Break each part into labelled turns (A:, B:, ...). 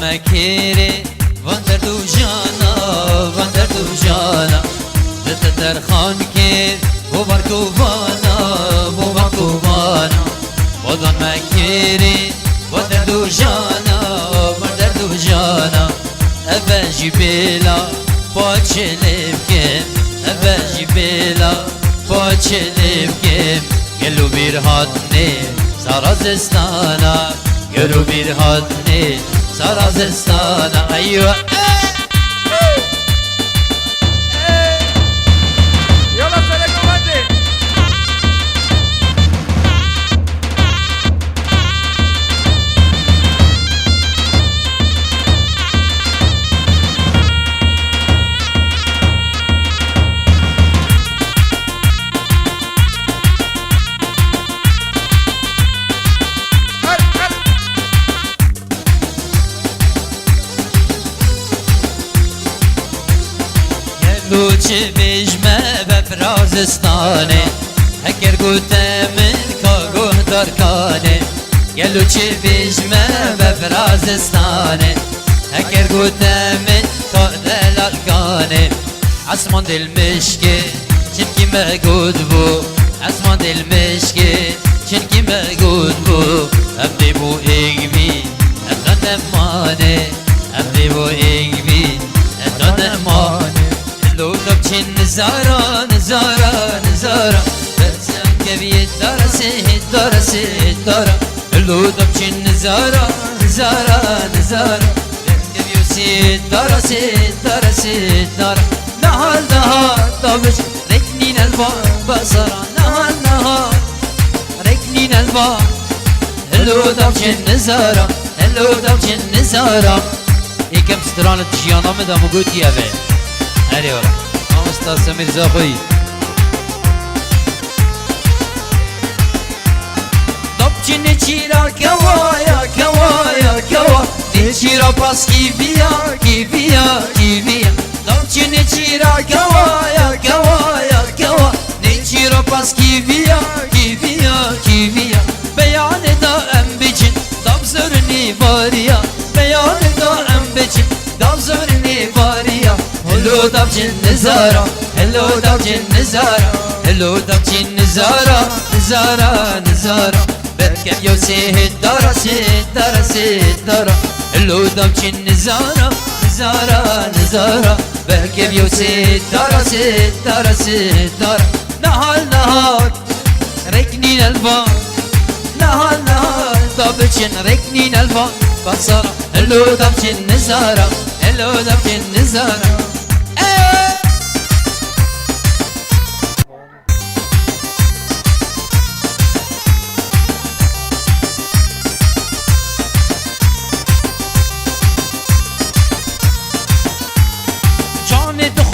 A: مكيري واندر دو جانا واندر دو جانا تتدر خان كير وبركوبانا وبركوبانا وضن مكيري واندر دو جانا واندر دو جانا أباجي بلا باتشلم كيم أباجي بلا باتشلم كيم قالوا بيرهاتني سرازستانا قالوا بيرهاتني سرازستانا أيوة
B: يلا سلام ودي
A: لوچه بجمه بفرازستانه هکر گوته من کاگوه دارکانه گلو چه بجمه بفرازستانه هکر گوته من کادلالکانه عصمان دل مشکه چنکی مگود بو عصمان دل مشکه چنکی مگود بو ابدی بو ایگبی اتغنم مانه ابدی بو ایگبی اتغنم مانه لو تبچن نزارا نزارا نزارا برسم كبيت درسي درسي درا لو تبچن نزارا نزارا نزارا كبيوسي درسي درسي درا نهار نهار طبش ركنين البار بصرا نهار نهار ركنين البار لو تبچن نزارا لو تبچن نزارا يكم سترانة جيانا مدام قوت يابي هاري ورا أستاذ سمير زاخوي Dopçi ne çira kavaya kavaya kava Ne çira pas kiviya kiviya kiviya Dopçi ne çira kavaya kavaya kava Ne çira pas kiviya kiviya kiviya Beyan eda embicin Dabzırni variya Beyan eda embicin Dabzırni variya Hello dabcin nizara Hello dabcin nizara Hello dabcin nizara Nizara nizara Berkem yo sehid dara sehid dara sehid dara Hello dabcin nizara Nizara nizara Berkem yo sehid dara sehid dara sehid dara Nahal nahal Reknin elvan Nahal nahal Dabcin reknin elvan Basara Hello dabcin nizara Hello dabcin nizara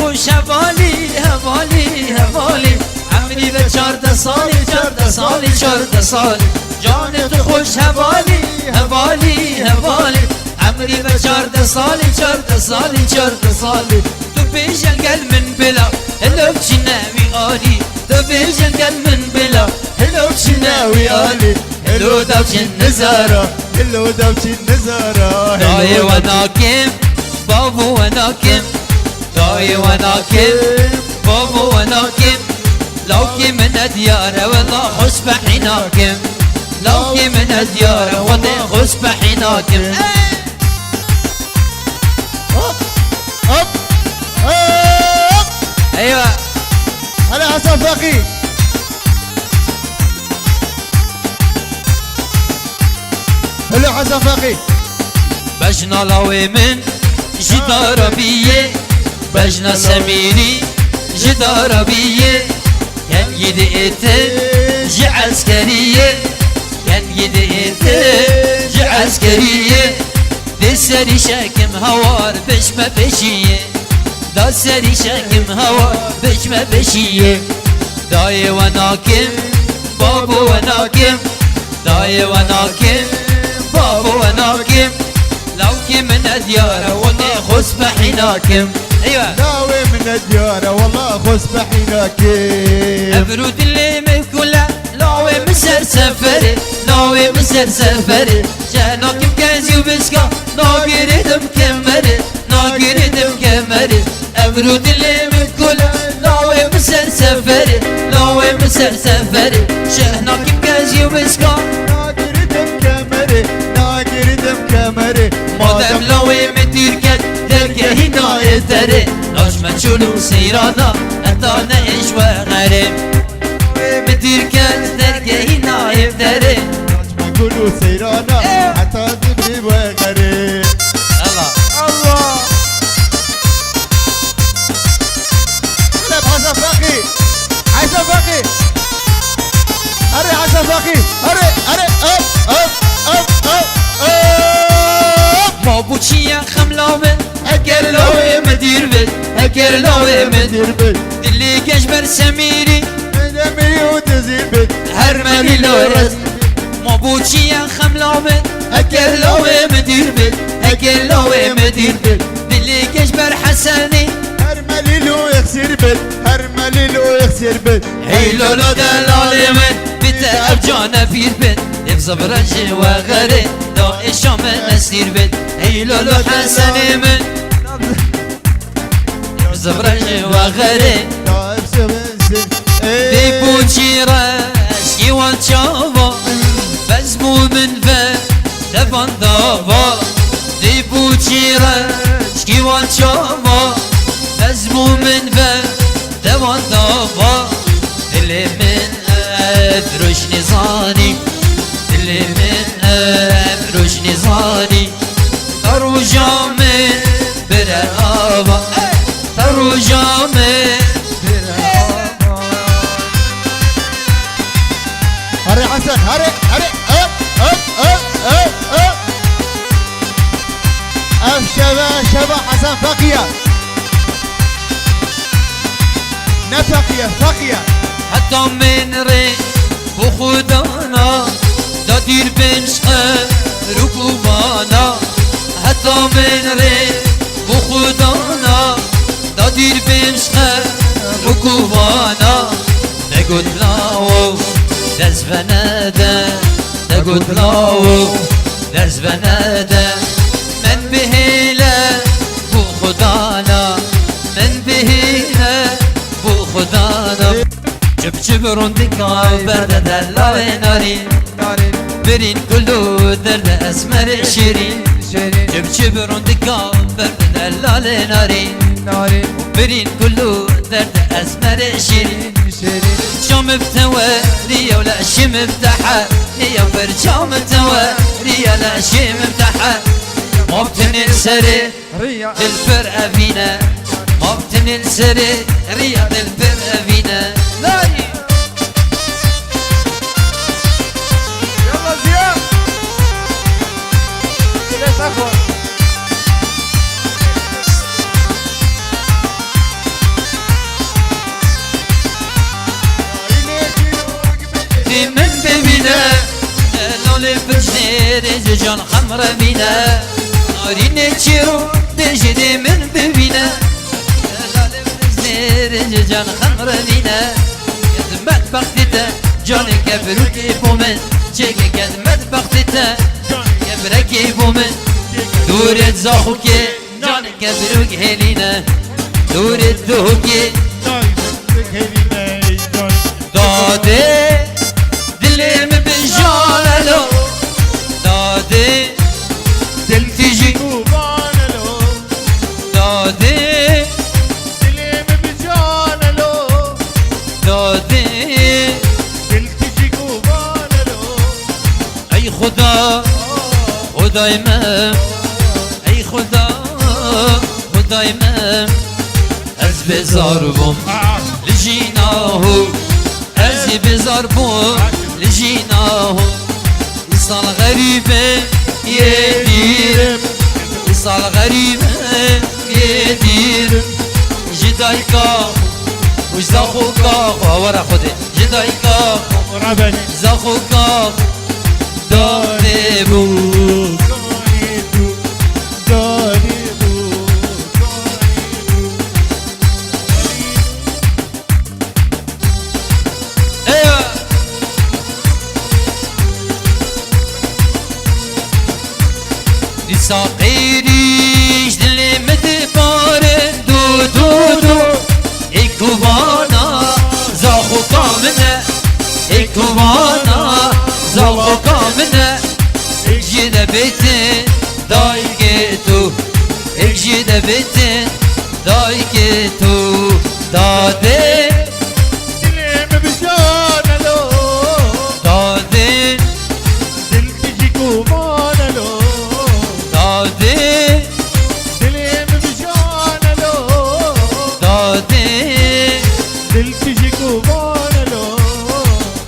A: خوش هوالی هوالی هوالی عمری به 14 سالی 14 سالی 14 سالی جان تو خوش هوالی هوالی هوالی عمری به 14 سالی 14 سالی 14 سالی تو بیشن گل من بلا هلو چناوی آلی تو بیشن گل من بلا هلو چناوی آلی هلو دوچن نزارا
B: هلو دوچن نزارا
A: دای و ناکم بابو و ناکم داي وانا كم بابا وانا كم لو كي من دياره والله خش بحناكم لو كي من دياره والله خش بحناكم
B: هوب هوب هوب
A: ايوه
B: هلا حسن فقي هلا حسن فقي
A: بجنا لوي من جدار بيه بجنا سميري جدار بيه كان يدقيته جي عسكرية كان يدقيته جي عسكرية دي سري شاكم هوار بش ما بشيه دا سري شاكم هوار بش ما بشيه داي وناكم بابو وناكم داي وناكم بابو وناكم لو كي من دياره والله خص بحناكم ايوه
B: ناوي من الديارة والله خص بحناكم
A: ابرود اللي مكولا ناوي مسر سفري ناوي مسر سفري جاناكم كازي وبسكا ناوي عقلو دلي من كل لاوي مسر سفري لاوي مسر سفري شهنا كم كازي وبسكار
B: ناقردم كمري ناقردم كمري
A: مادم لاوي مدير كد دركه هنا يتري لاش مچولو سيرانا اتا نعيش وغريب مدير كد دركه هنا يتري
B: ما كله سيرانا حتى ذبي وغريب
A: الله
B: الله قلب حسن فقي حسن فقي أري حسن فقي أري أب أب أب أب أب
A: ما بوچيا خملاوي اگر لاوي مدير بيت اگر لاوي مدير
B: دير بيت
A: دلي كجبر سميري
B: دمي وتزير بيت
A: هرملي لورس ما بوچيا خملاوي اگر لاوي مدير بيت اگر لاوي مدير بيت دلي كجبر حسني
B: هرملي لو يخسر بيت هرملي لو يخسر بيت
A: هيلو لو دلالي من بتا ابجانا فير بيت افزا برجي وغري دو اشام مسير بيت هيلو لو حسني من افزا برجي وغري
B: دايب سبنسن
A: دي بوچي رشكي والشافا بزمو من فا دفن دافا دي بوچي رشكي والشافا بزمو من فا دفن دافا دلي من افرش نزاني دلي من افرش نزاني تروجا من برابا تروجا من
B: هري حسن هري أب أب أب أب أب أب شبا حسن فقية نفقية فقية
A: حتى من ري وخدانا دادير بمشقى ركوبانا حتى من ري وخدانا دادير بمشقى ركوبانا نقول لاو درس بنادا نقول لاو درس بنادا من بهيلا وخدانا من بهيلا وخدانا جب روندكا برد دلال نارين برين كله درد اسمر شيرين جب روندكا برد دلال نارين برين كله درد اسمر شيرين شام بتواري ولا شم بتاعها هي برشام بتواري لا شم بتاعها ما بتنل سري الفرقة فينا ما بتنل سري رياض الفرقة فينا لاي
B: يلا زياد كده تاخد
A: في من ببينا لولي بجنير جان خمر بينا نارين تشيرو تجدي من ببينا لولي بجنير جان خمر بينا كدمت بختتا جان كبروك بومن چك كدمت بختتا كبرك بومن دورت زاخوكي جان كبروك هلينا دورت دوكي دادي دلم بجانلو دادي دل تجي دادي دادي اي خدا خدا امام اي خدا خدا امام از بزاربم لجيناهو از بزاربم لجيناهو إصال غريبة يدير إصال غريبة يدير جدايكا وش زاخوكا ورا خدي جدايكا زاخوكا داربو ساقيريش دلي مدبارن دو اكوانا زوقا منا اجينا بيتين دايكتو اجينا بيتين دايكتو دادين
B: دلم بجانا لو
A: دادين
B: دل تجيكو مانا لو
A: دادين
B: دلم بجانا لو
A: دادين
B: دل تجيكو مانا لو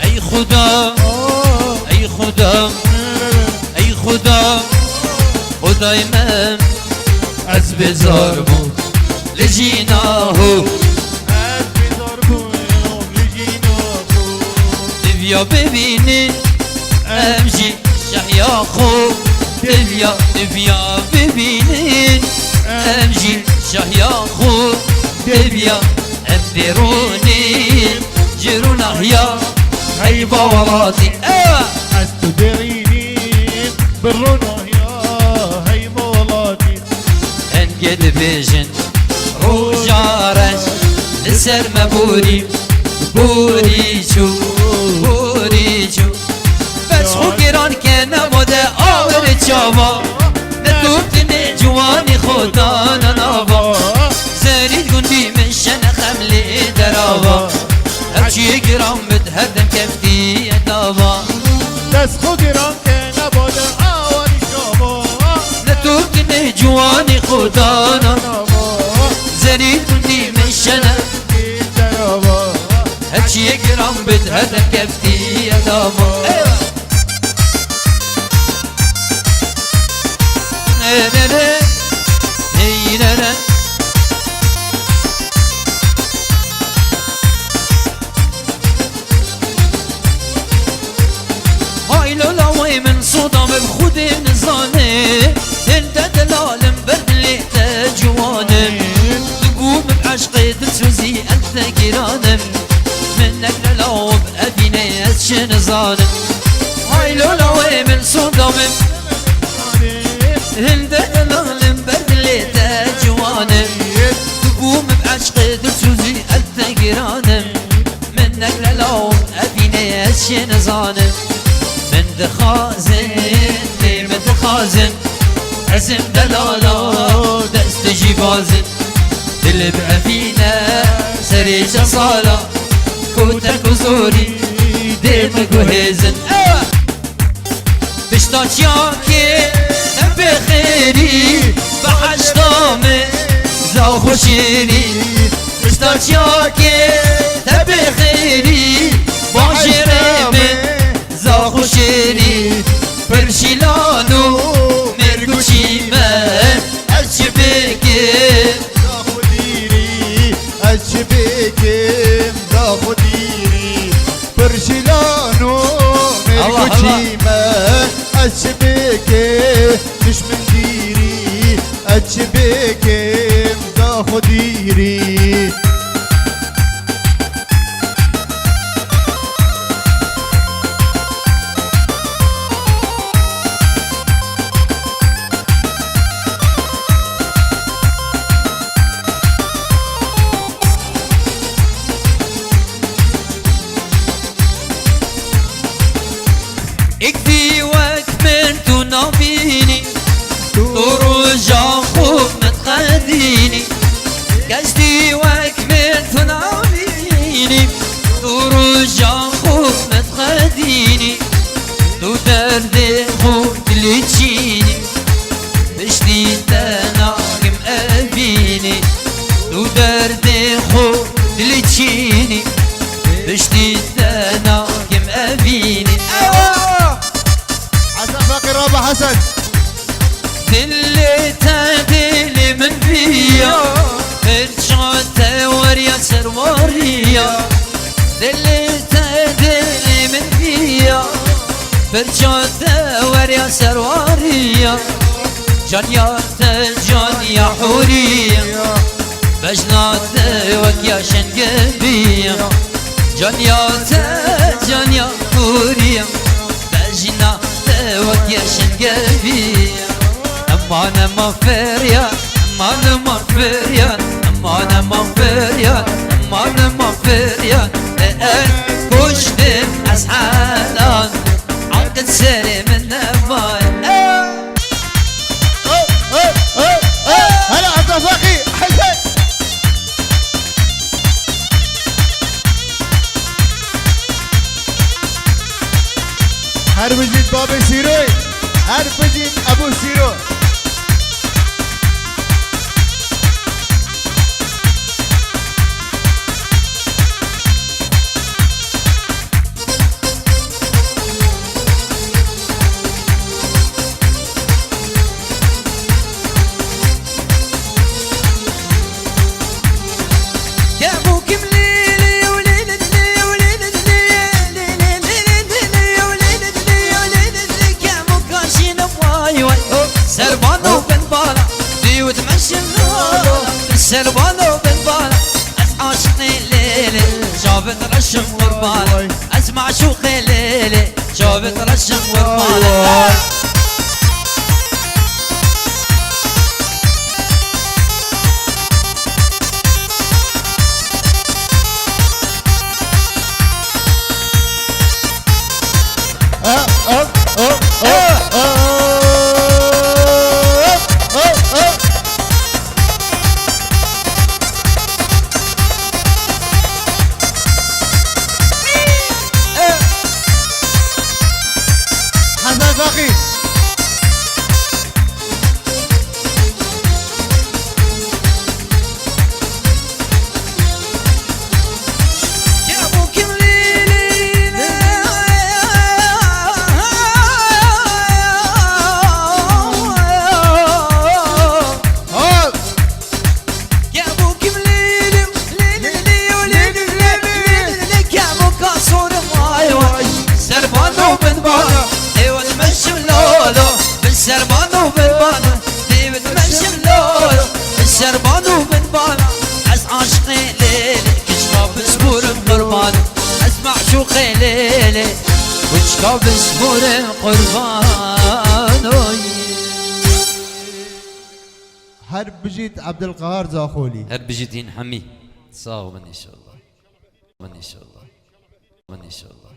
A: اي خدا اي خدا اي خدا خدای من از بزار بود لجیناهو
B: از بزار بویم لجیناهو
A: دبیا ببینی امجی شهیا خوب دبیا ببینی امجی شهیا خوب دبیا ابدرونی جرون احیا حیبا وراتی
B: از تو درینیم برونه یا هی مولاتي
A: انقد بيجن روجارش لسر مبوري بوريجو بوريجو بس خو گران که نموده آور جاوا ندوبتنی جوانی خدا نناوا زرید گندی من شن خملی دراوا هرچی گران بتهدم کفتی داوا
B: دست خو گران که نباده آوری شما
A: ندوبتنی جوانی خدا نناوا زرید گندی من شن
B: دراوا
A: هرچی گران بتهدم کفتی داوا هاي لولاوي من صدام بخود نزاني انت دلالم بدلي تجوانم تقوم بعشقي تسوزي انت جيرانم منك للاو بأبيني اتشن ظالم هاي لولاوي من صدام انت دلالم بدلي تجوانم تقوم بعشقي تسوزي انت جيرانم منك للاو بأبيني اتشن ظالم من دخازن من دخازن عزم دلالا دست جيبازن دل بعفينا سريش صالا كوتك وزوري ديمك وهيزن بشتاك ياكي بخيري بحشتامي زاو خوشيري بشتاك ياكي بخيري باشرمي زاخو شیری پرشیلانو مرگوشی من از چه بگم
B: زاخو دیری از چه بگم زاخو دیری پرشیلانو مرگوچی من از چه بگم دشمن دیری از چه بگم زاخو دیری
A: اكفي واكمل تنابيني ترجع خوف متخديني كشتي واكمل تنابيني ترجع خوف متخديني تو درد خوف تلتشيني بشتي تناقم أبيني تو درد خوف تلتشيني بشتي تناقم أبيني
B: حسن فقير رابع حسن
A: دلي تدلي من فيا فرشات وريا سرواريا دلي تدلي من فيا فرشات وريا سرواريا جانيات جانيا حوريا بجنات وكيا شنقبيا جانيات جانيا حوريا بجنات وكيا شنقبيا اما انا ما فريا اما انا ما فريا اما انا ما فريا اما انا ما فريا كشتم مسحان عقد سري من نباي
B: هلا عبد الفقي حسين حرب جيت بابي سيروي حرب جيت ابو سيرو
A: سربانو بن بالا دي وتمشي النار سربانو بن بالا عاشقي ليلي شافت رشم غربالة اسمع شوقي ليلي شافت رشم غربالة
B: حسن فقي
A: يا ابو كمليلي يا ابو كمليلي يا ابو كاسور واي واي سربانو بن بالا ايوه تمشي ملولو بالسربانو بن بالا ايوه تمشي ملولو بالسربانو بن بالا عز عاشقي ليلي كشكاب سبور قربان اسمع شوقي ليلي وكشكاب سبور قربان
B: حرب جيت عبد القهار زاخولي
A: هرب جدين حمي صاغ من ان شاء الله من ان شاء الله من ان شاء الله